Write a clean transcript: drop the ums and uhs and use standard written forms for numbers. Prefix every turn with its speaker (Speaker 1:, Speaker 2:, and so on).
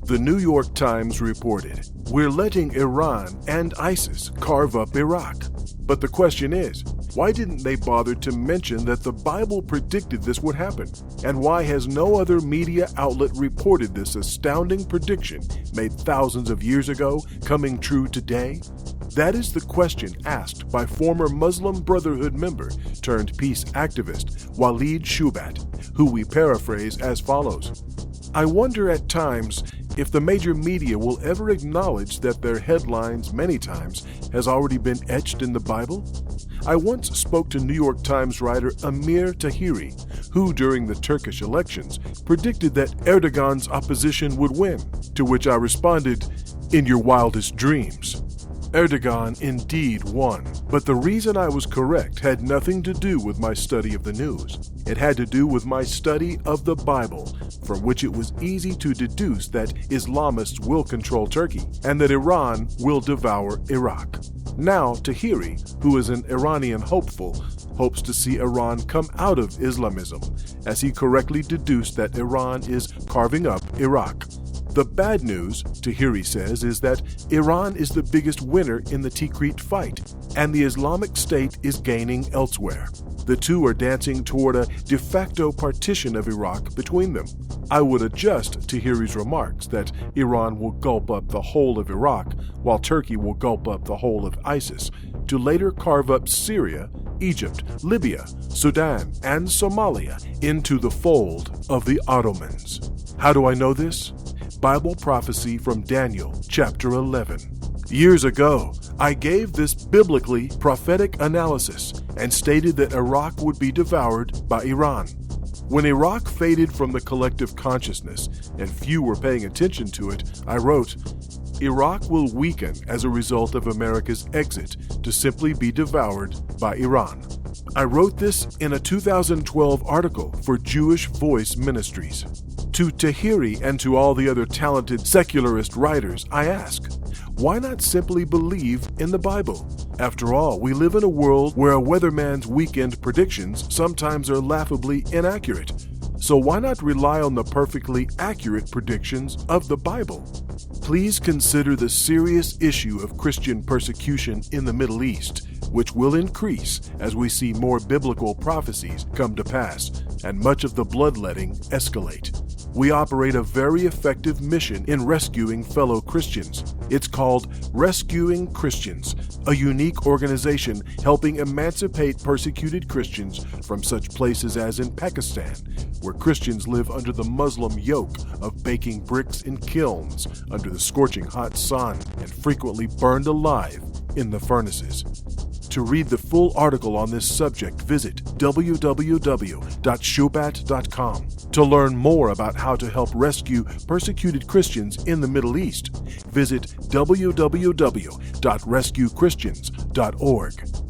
Speaker 1: The New York Times reported, "We're letting Iran and ISIS carve up Iraq." But the question is, why didn't they bother to mention that the Bible predicted this would happen? And why has no other media outlet reported this astounding prediction made thousands of years ago coming true today? That is the question asked by former Muslim Brotherhood member turned peace activist Walid Shoebat, who we paraphrase as follows. "I wonder at times if the major media will ever acknowledge that their headlines many times has already been etched in the Bible. I once spoke to New York Times writer Amir Taheri, who during the Turkish elections predicted that Erdogan's opposition would win, to which I responded, 'In your wildest dreams.' Erdogan indeed won, but the reason I was correct had nothing to do with my study of the news. It had to do with my study of the Bible, from which it was easy to deduce that Islamists will control Turkey and that Iran will devour Iraq. Now, Taheri, who is an Iranian hopeful, hopes to see Iran come out of Islamism, as he correctly deduced that Iran is carving up Iraq. The bad news, Taheri says, is that Iran is the biggest winner in the Tikrit fight, and the Islamic State is gaining elsewhere. The two are dancing toward a de facto partition of Iraq between them. I would adjust Taheri's remarks that Iran will gulp up the whole of Iraq, while Turkey will gulp up the whole of ISIS, to later carve up Syria, Egypt, Libya, Sudan, and Somalia into the fold of the Ottomans. How do I know this? Bible prophecy from Daniel chapter 11. Years ago, I gave this biblically prophetic analysis and stated that Iraq would be devoured by Iran. When Iraq faded from the collective consciousness and few were paying attention to it, I wrote, "Iraq will weaken as a result of America's exit to simply be devoured by Iran." I wrote this in a 2012 article for Jewish Voice Ministries. To Taheri and to all the other talented secularist writers, I ask, why not simply believe in the Bible? After all, we live in a world where a weatherman's weekend predictions sometimes are laughably inaccurate. So why not rely on the perfectly accurate predictions of the Bible? Please consider the serious issue of Christian persecution in the Middle East, which will increase as we see more biblical prophecies come to pass and much of the bloodletting escalate. We operate a very effective mission in rescuing fellow Christians. It's called Rescuing Christians, a unique organization helping emancipate persecuted Christians from such places as in Pakistan, where Christians live under the Muslim yoke of baking bricks in kilns under the scorching hot sun and frequently burned alive in the furnaces. To read the full article on this subject, visit www.shoebat.com. To learn more about how to help rescue persecuted Christians in the Middle East, visit www.rescuechristians.org.